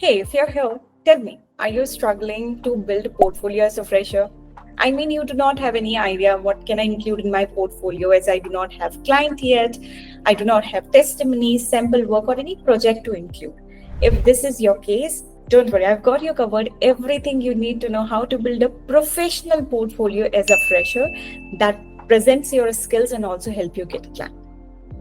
Hey, if you're here, tell me, are you struggling to build a portfolio as a fresher? I mean, you do not have any idea what can I include in my portfolio as I do not have client yet. I do not have testimonies, sample work, or any project to include. If this is your case, don't worry, I've got you covered. Everything you need to know how to build a professional portfolio as a fresher that presents your skills and also help you get a client.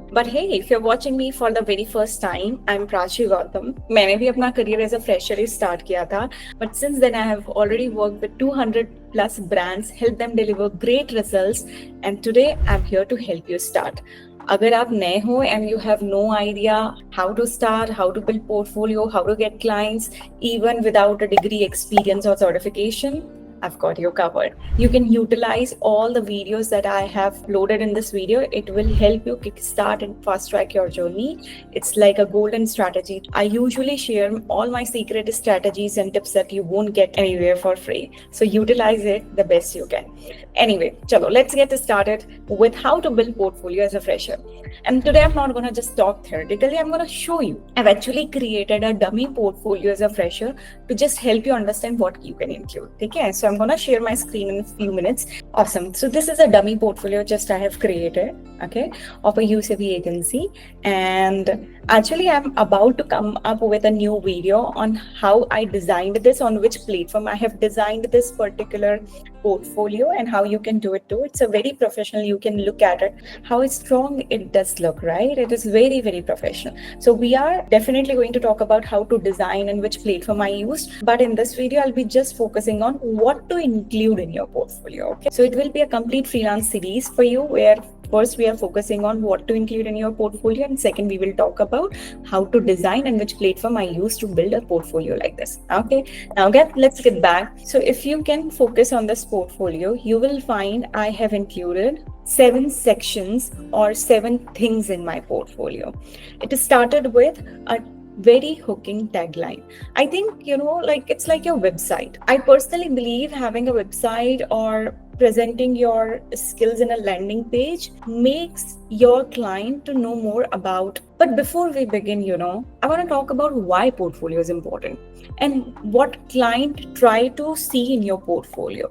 But hey, if you're watching me for the very first time, I'm Prachi Gautam. मैंने भी अपना career as a fresher he start किया था. But since then, I have already worked with 200 plus brands, helped them deliver great results, and today I'm here to help you start. अगर आप नए हो and you have no idea how to start, how to build portfolio, how to get clients, even without a degree, experience or certification, I've got you covered. You can utilize all the videos that I have loaded in this video. It will help you kickstart and fast track your journey. It's like a golden strategy. I usually share all my secret strategies and tips that you won't get anywhere for free. So utilize it the best you can. Anyway, chalo, let's get started with how to build portfolio as a fresher. And today I'm not going to just talk theoretically, I'm going to show you. I've actually created a dummy portfolio as a fresher to just help you understand what you can include. Okay, so I'm going to share my screen in a few minutes. Awesome. So this is a dummy portfolio just I have created, okay, of a UCB agency. And actually, I'm about to come up with a new video on how I designed this, on which platform I have designed this particular portfolio and how you can do it too. It's a very professional. You can look at it, how strong it does look, right? It is very, very professional. So we are definitely going to talk about how to design and which platform I used. But in this video, I'll be just focusing on what to include in your portfolio. Okay. So it will be a complete freelance series for you where first, we are focusing on what to include in your portfolio, and second, we will talk about how to design and which platform I use to build a portfolio like this. Okay, now let's get back. So if you can focus on this portfolio, you will find I have included 7 sections or 7 things in my portfolio. It started with a very hooking tagline. I think, like it's like your website. I personally believe having a website or presenting your skills in a landing page makes your client to know more about. But before we begin, I want to talk about why portfolio is important and what client try to see in your portfolio.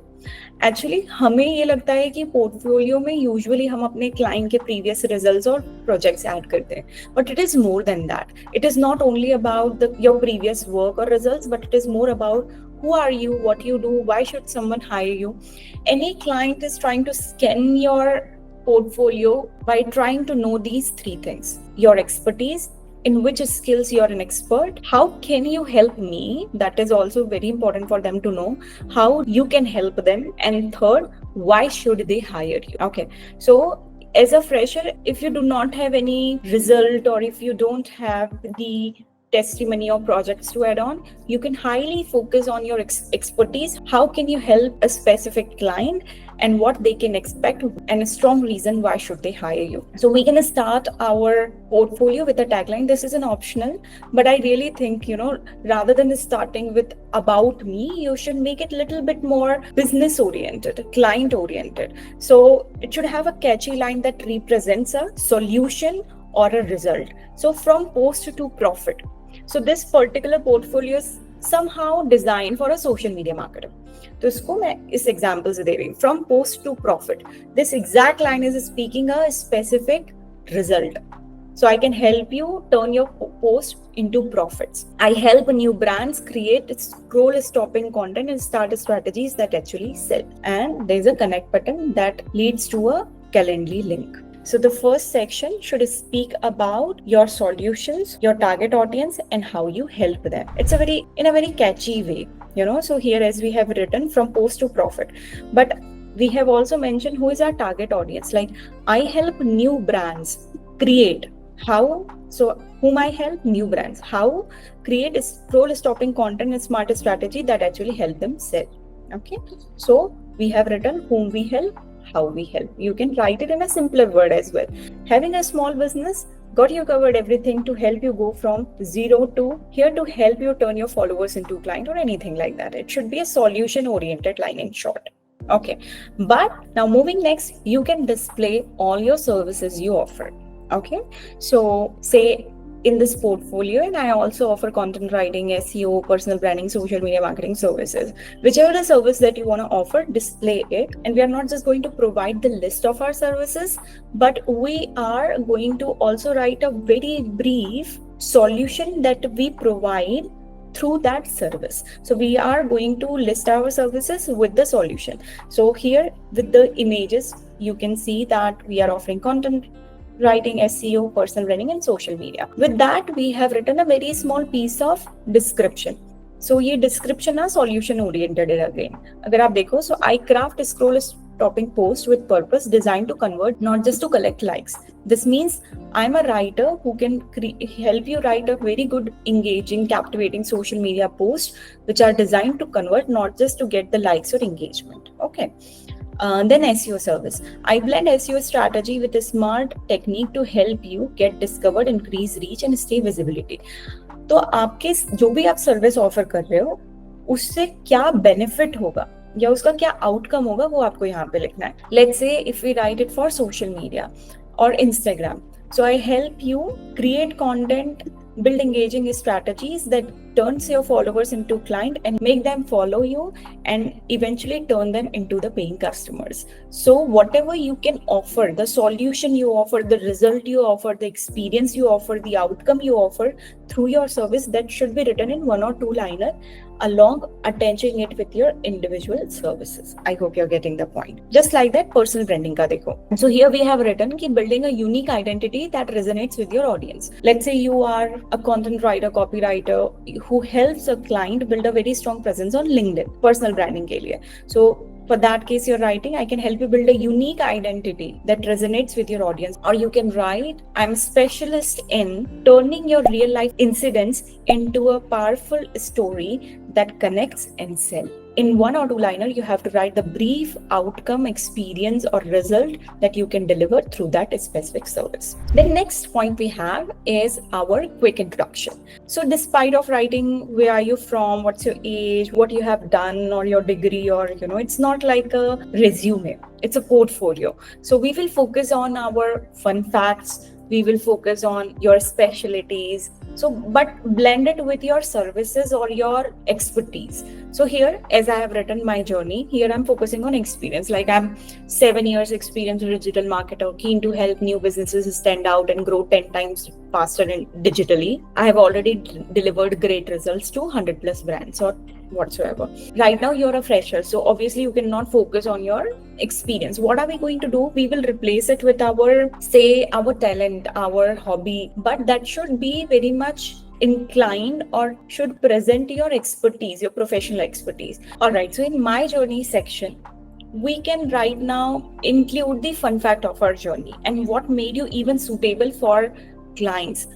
Actually हमें ये लगता है कि portfolio में usually हम अपने client के previous results और प्रोजेक्ट्स ऐड करते हैं, but it is more than that. It is not only about your previous work और results, but it is more about who are you, what you do, why should someone hire you. Any client is trying to scan your portfolio by trying to know these 3 things: your expertise, in which skills you're an expert, how can you help me, that is also very important for them to know how you can help them, and third, why should they hire you. Okay, so as a fresher, if you do not have any result or if you don't have the testimony or projects to add on, you can highly focus on your expertise. How can you help a specific client and what they can expect, and a strong reason why should they hire you. So we're going to start our portfolio with a tagline. This is an optional, but I really think, rather than starting with about me, you should make it a little bit more business oriented, client oriented. So it should have a catchy line that represents a solution or a result. So from post to profit. So this particular portfolio is somehow designed for a social media marketer. तो इसको मैं इस example से दे रही हूँ. From post to profit, this exact line is speaking a specific result. So I can help you turn your post into profits. I help new brands create scroll stopping content and start strategies that actually sell. And there's a connect button that leads to a Calendly link. So the first section should speak about your solutions, your target audience, and how you help them. It's in a very catchy way, So here, as we have written, from post to profit, but we have also mentioned who is our target audience. Like, I help new brands create. How? So whom I help? New brands. How? Create scroll stopping content and smart strategy that actually help them sell. Okay. So we have written whom we help, how we help. You can write it in a simpler word as well. Having a small business got you covered everything to help you go from 0 to here, to help you turn your followers into client or anything like that. It should be a solution oriented line in short. Okay, but now moving next, you can display all your services you offer. Okay, so say in this portfolio, and I also offer content writing, SEO, personal branding, social media marketing services. Whichever the service that you want to offer, display it. And we are not just going to provide the list of our services, but we are going to also write a very brief solution that we provide through that service. So we are going to list our services with the solution. So here with the images, you can see that we are offering content writing, SEO, personal branding, and social media. With that, we have written a very small piece of description. So ये description है solution oriented again. अगर आप देखो, so I craft scroll stopping post with purpose designed to convert, not just to collect likes. This means I'm a writer who can help you write a very good, engaging, captivating social media posts which are designed to convert, not just to get the likes or engagement. Okay. Then SEO service. I blend SEO strategy with a smart technique to help you get discovered, increase reach, and stay visibility. तो आपके जो भी आप service offer कर रहे हो उससे क्या बेनिफिट होगा या उसका क्या आउटकम होगा वो आपको यहाँ पे लिखना है. Let's say if we write it for social media और Instagram, so I help you create content, build engaging strategies that turns your followers into client and make them follow you and eventually turn them into the paying customers. So whatever you can offer, the solution you offer, the result you offer, the experience you offer, the outcome you offer through your service, that should be written in 1 or 2 liner along attaching it with your individual services. I hope you're getting the point. Just like that, personal branding ka dekho. So here we have written ki building a unique identity that resonates with your audience. Let's say you are a content writer, copywriter who helps a client build a very strong presence on LinkedIn, personal branding ke liye. So for that case, you're writing, I can help you build a unique identity that resonates with your audience. Or you can write, I'm a specialist in turning your real life incidents into a powerful story that connects and sells. In 1 or 2 liner, you have to write the brief outcome, experience, or result that you can deliver through that specific service. The next point we have is our quick introduction. So despite of writing where are you from, what's your age, what you have done, or your degree, or it's not like a resume, it's a portfolio. So we will focus on our fun facts, we will focus on your specialties, so but blend it with your services or your expertise. So here, as I have written my journey, here I'm focusing on experience. Like I'm 7 years experience in digital marketer, keen to help new businesses stand out and grow 10 times faster and digitally. I have already delivered great results to 100 plus brands or whatsoever. Right now you're a fresher, so obviously you cannot focus on your experience. What are we going to do? We will replace it with our talent, our hobby, but that should be very much inclined or should present your expertise, your professional expertise. All right, so in my journey section, we can right now include the fun fact of our journey and what made you even suitable for clients,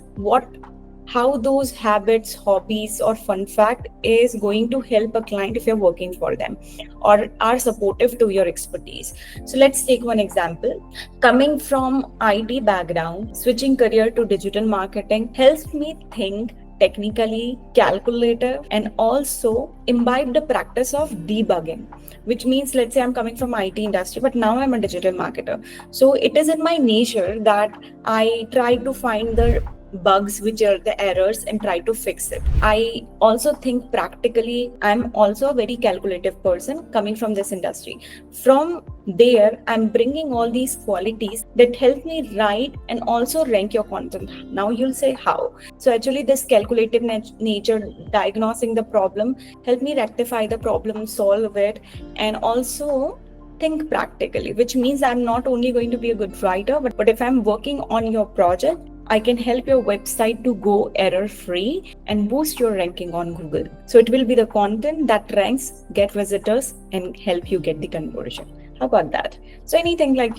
how those habits, hobbies, or fun fact is going to help a client if you're working for them or are supportive to your expertise. So let's take one example. Coming from IT background, switching career to digital marketing helps me think technically, calculative, and also imbibe the practice of debugging, which means, let's say I'm coming from IT industry, but now I'm a digital marketer. So it is in my nature that I try to find the bugs, which are the errors, and try to fix it. I also think practically. I'm also a very calculative person coming from this industry. From there, I'm bringing all these qualities that help me write and also rank your content. Now you'll say how. So actually this calculative nature, diagnosing the problem, help me rectify the problem, solve it, and also think practically, which means I'm not only going to be a good writer, but if I'm working on your project, I can help your website to go error-free and boost your ranking on Google. So it will be the content that ranks, get visitors, and help you get the conversion. How about that? So anything like,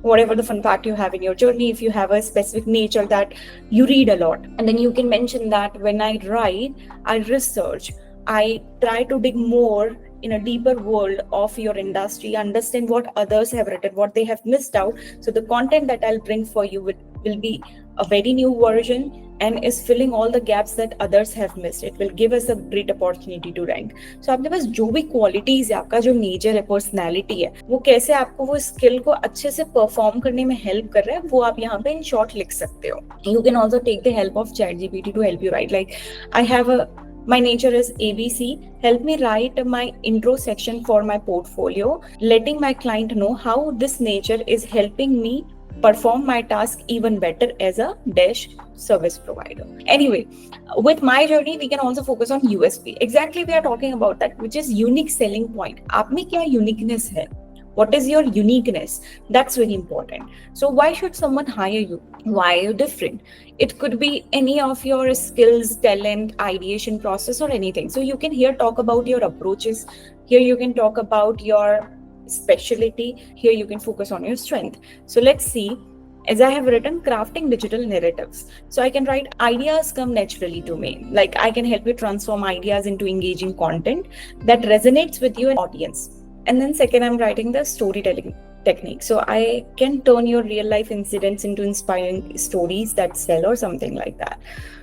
whatever the fun fact you have in your journey, if you have a specific nature that you read a lot, and then you can mention that when I write, I research, I try to dig more in a deeper world of your industry, understand what others have written, what they have missed out. So the content that I'll bring for you will be a very new version, and is filling all the gaps that others have missed. It will give us a great opportunity to rank. So आपके पास जो भी qualities है, आपका जो nature है, personality है, वो कैसे आपको वो स्किल को अच्छे से परफॉर्म करने में हेल्प कर रहा है, वो आप यहाँ पे इन शॉर्ट लिख सकते हो. You can also take the help of ChatGPT to help you write. Like I have a My nature is ABC. Help me write my intro section for my portfolio, letting my client know how this nature is helping me perform my task even better as a dash service provider. Anyway, with my journey, we can also focus on USP. Exactly, we are talking about that, which is unique selling point. आप में क्या uniqueness है? What is your uniqueness? That's very important. So why should someone hire you? Why are you different? It could be any of your skills, talent, ideation process, or anything. So you can here talk about your approaches. Here you can talk about your specialty. Here you can focus on your strength. So let's see. As I have written, crafting digital narratives. So I can write ideas come naturally to me. Like I can help you transform ideas into engaging content that resonates with your audience. And then second, I'm writing the storytelling technique. So I can turn your real life incidents into inspiring stories that sell or something like that.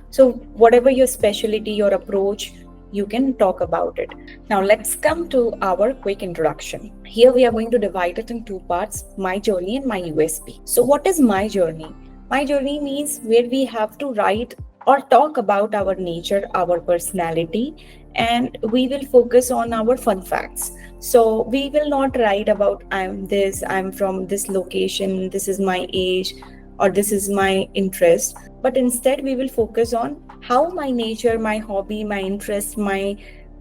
So whatever your specialty, your approach, you can talk about it. Now let's come to our quick introduction. Here we are going to divide it in two parts, my journey and my USP. So what is my journey? My journey means where we have to write or talk about our nature, our personality, and we will focus on our fun facts. So we will not write about I'm this, I'm from this location, this is my age, or this is my interest, but instead we will focus on how my nature, my hobby, my interest, my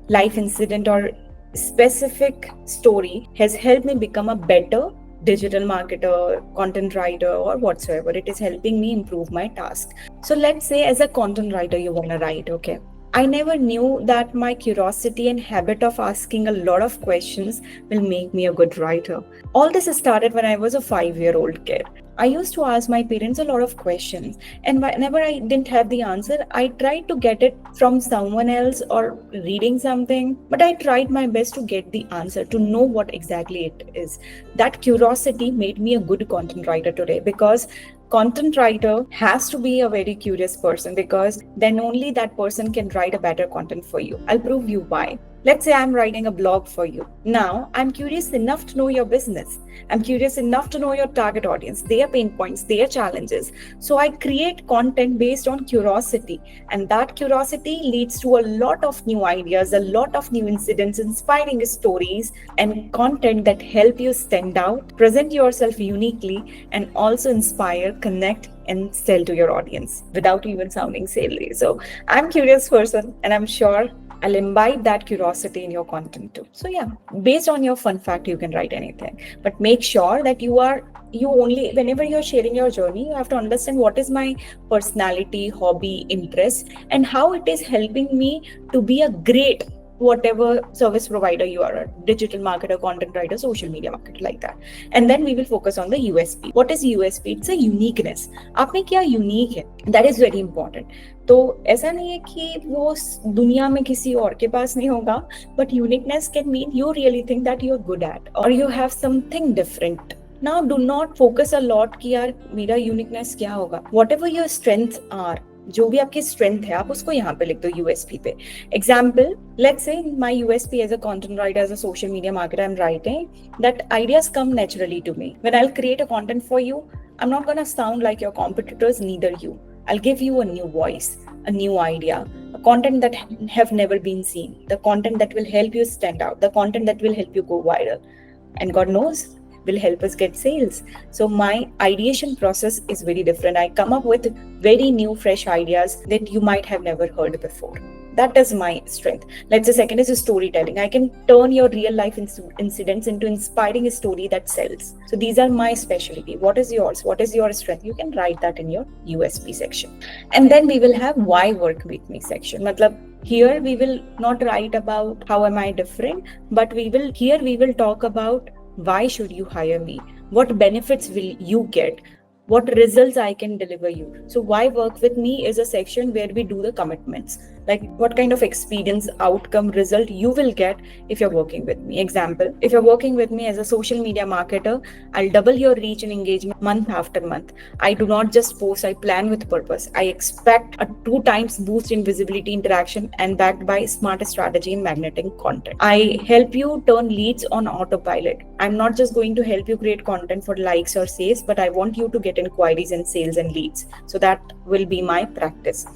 life incident or specific story has helped me become a better digital marketer, content writer, or whatsoever. It is helping me improve my task. So let's say as a content writer you want to write, okay, I never knew that my curiosity and habit of asking a lot of questions will make me a good writer. All this started when I was a 5-year-old kid. I used to ask my parents a lot of questions, and whenever I didn't have the answer, I tried to get it from someone else or reading something, but I tried my best to get the answer, to know what exactly it is. That curiosity made me a good content writer today, because content writer has to be a very curious person, because then only that person can write a better content for you. I'll prove you why. Let's say I'm writing a blog for you. Now, I'm curious enough to know your business. I'm curious enough to know your target audience, their pain points, their challenges. So I create content based on curiosity. And that curiosity leads to a lot of new ideas, a lot of new incidents, inspiring stories, and content that help you stand out, present yourself uniquely, and also inspire, connect, and sell to your audience without even sounding salesy. So I'm a curious person, and I'm sure I'll imbibe that curiosity in your content too. So yeah, based on your fun fact, you can write anything, but make sure that you only, whenever you're sharing your journey, you have to understand what is my personality, hobby, interest, and how it is helping me to be a great whatever service provider you are, a digital marketer, content writer, social media marketer, like that. And then we will focus on the USP. What is USP? It's a uniqueness. आप में क्या unique है? That is very important. तो ऐसा नहीं है कि वो दुनिया में किसी और के पास नहीं होगा, but uniqueness can mean you really think that you're good at, or you have something different. Now do not focus a lot कि यार मेरा uniqueness क्या होगा. Whatever your strengths are, जो भी आपकी स्ट्रेंथ है, आप उसको यहाँ पे लिख दो यूएसपी पे. Example, let's say my USP as a content writer, as a social media marketer, I am writing that ideas come naturally to me. When I will create a content for you, I am not gonna sound like your competitors, neither you. I'll give you a new voice, a new idea, a content that have never been seen, the content that will help you stand out, the content that will help you go viral, and God knows will help us get sales. So my ideation process is very different. I come up with very new, fresh ideas that you might have never heard before. That is my strength. Let's say second is storytelling. I can turn your real life incidents into inspiring a story that sells. So these are my specialty. What is yours? What is your strength? You can write that in your USP section. And then we will have why work with me section. Matlab, here we will not write about how am I different, but we will talk about why should you hire me? What benefits will you get? what results I can deliver you. So why work with me is a section where we do the commitments, like what kind of experience, outcome, result you will get if you're working with me. Example, if you're working with me as a social media marketer, I'll double your reach and engagement month after month. I do not just post, I plan with purpose. I expect a 2 times boost in visibility, interaction, and backed by smart strategy in magnetic content. I help you turn leads on autopilot. I'm not just going to help you create content for likes or sales, but I want you to get inquiries and sales and leads. So that will be my practice.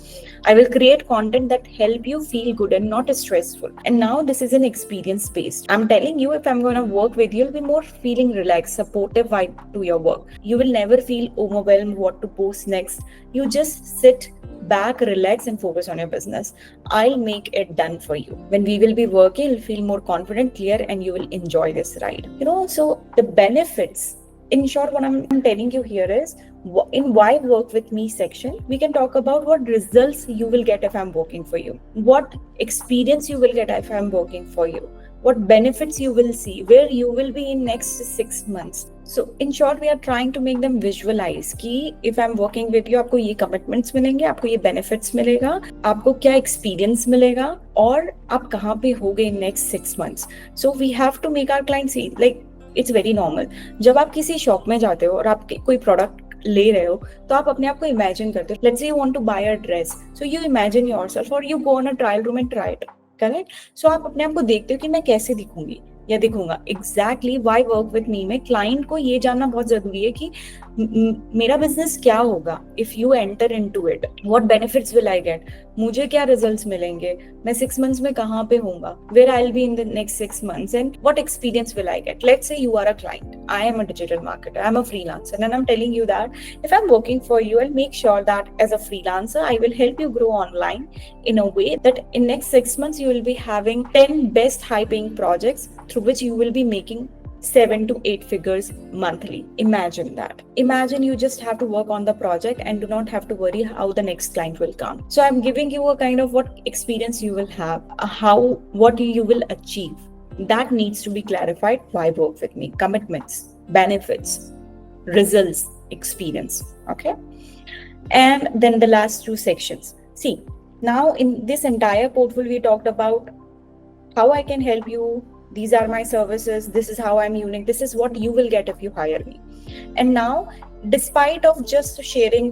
I will create content that help you feel good and not stressful. And now this is an experience based. I'm telling you, if I'm going to work with you, you'll be more feeling relaxed, supportive vibe to your work. You will never feel overwhelmed what to post next. You just sit back, relax, and focus on your business. I'll make it done for you. When we will be working, you'll feel more confident, clear, and you will enjoy this ride. So the benefits, in short, what I'm telling you here is, in why work with me section, we can talk about what results you will get if I'm working for you, what experience you will get if I'm working for you, what benefits you will see, where you will be in next 6 months. So in short, we are trying to make them visualize कि if I'm working with you, आपको ये commitments मिलेंगे, आपको ये benefits मिलेगा, आपको क्या experience मिलेगा, और आप कहाँ पे होगे in next 6 months. So we have to make our clients see, like it's very normal. जब आप किसी शॉप में जाते हो और आप कोई प्रोडक्ट ले रहे हो, तो आप अपने आप को इमेजिन करते हो. Let's say you want to buy a dress, so you imagine yourself और you go on a trial room and try it, correct? So आप अपने आप को देखते हो कि मैं कैसे दिखूंगी या दिखूंगा. Exactly why work with me में क्लाइंट को ये जानना बहुत जरूरी है कि मेरा बिजनेस क्या होगा if you enter into it, what benefits will I gate, मुझे क्या रिजल्ट्स मिलेंगे, मैं 6 मंथ्स में कहाँ पे होऊंगा, where I will be in the next 6 months, and what experience will I get. Let's say you are a client, I am a digital marketer, I'm a freelancer, and I'm telling you that if I'm working for you, I'll make sure that as a freelancer I will help you grow online in a way that in next 6 months you will be having 10 best high paying projects through which you will be making 7 to 8 figures monthly. Imagine that. Imagine you just have to work on the project and do not have to worry how the next client will come. So I'm giving you a kind of what experience you will have, what you will achieve. That needs to be clarified. Why work with me? Commitments, benefits, results, experience. Okay. And then the last 2 sections. See, now in this entire portfolio, we talked about how I can help you. These are my services. This is how I'm unique. This is what you will get if you hire me. And now, despite of just sharing,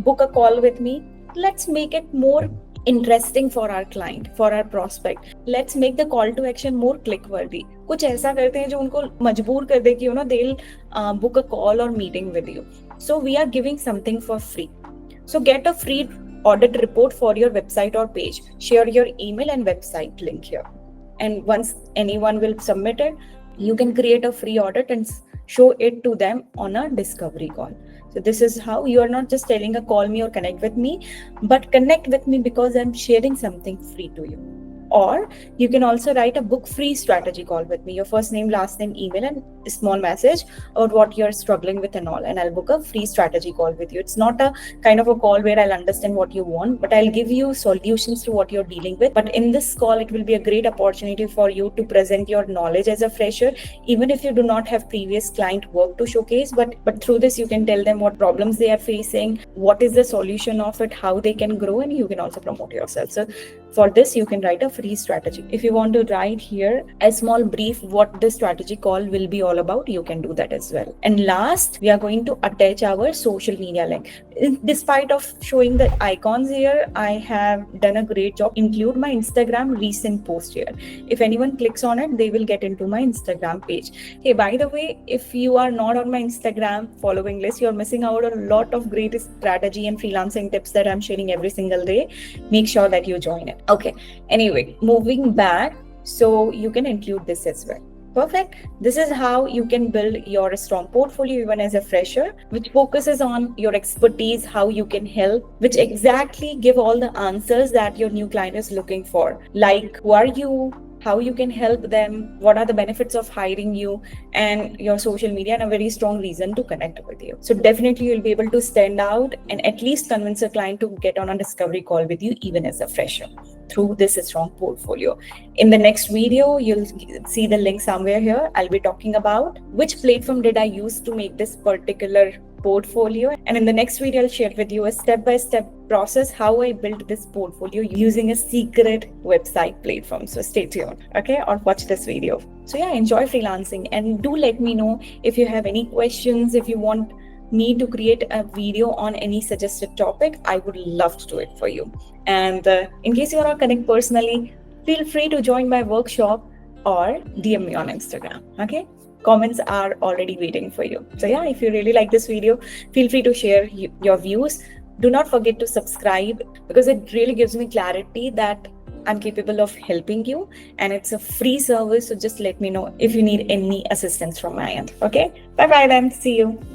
book a call with me, let's make it more interesting for our client, for our prospect. Let's make the call to action more click worthy. कुछ ऐसा करते हैं जो उनको मजबूर कर दे कि they'll book a call or meeting with you. So we are giving something for free. So get a free audit report for your website or page. Share your email and website link here. And once anyone will submit it, you can create a free audit and show it to them on a discovery call. So this is how you are not just telling a call me or connect with me, but connect with me because I'm sharing something free to you. Or you can also write a book free strategy call with me, your first name, last name, email, and a small message about what you're struggling with and all, and I'll book a free strategy call with you. It's not a kind of a call where I'll understand what you want, but I'll give you solutions to what you're dealing with. But in this call, it will be a great opportunity for you to present your knowledge as a fresher, even if you do not have previous client work to showcase, but through this you can tell them what problems they are facing, what is the solution of it, how they can grow, and you can also promote yourself. So for this, you can write a free strategy. If you want to write here a small brief what this strategy call will be all about, you can do that as well. And last, we are going to attach our social media link. Despite of showing the icons here, I have done a great job. Include my Instagram recent post here. If anyone clicks on it, they will get into my Instagram page. Hey, by the way, if you are not on my Instagram following list, you're missing out on a lot of great strategy and freelancing tips that I'm sharing every single day. Make sure that you join it. Okay. Anyway, moving back, so you can include this as well. Perfect. This is how you can build your strong portfolio even as a fresher, which focuses on your expertise, how you can help, which exactly give all the answers that your new client is looking for. Like, who are you? How you can help them, what are the benefits of hiring you, and your social media, and a very strong reason to connect with you. So definitely you'll be able to stand out and at least convince a client to get on a discovery call with you even as a fresher through this strong portfolio. In the next video, you'll see the link somewhere here. I'll be talking about which platform did I use to make this particular portfolio. And in the next video, I'll share with you a step-by-step process how I built this portfolio using a secret website platform. So stay tuned, okay? Or watch this video. So yeah, enjoy freelancing, and do let me know if you have any questions, if you want me to create a video on any suggested topic. I would love to do it for you. And in case you want to connect personally, feel free to join my workshop or DM me on Instagram, okay? Comments are already waiting for you. So yeah, if you really like this video, feel free to share your views. Do not forget to subscribe, because it really gives me clarity that I'm capable of helping you, and it's a free service. So just let me know if you need any assistance from my end. Okay, bye bye then. See you.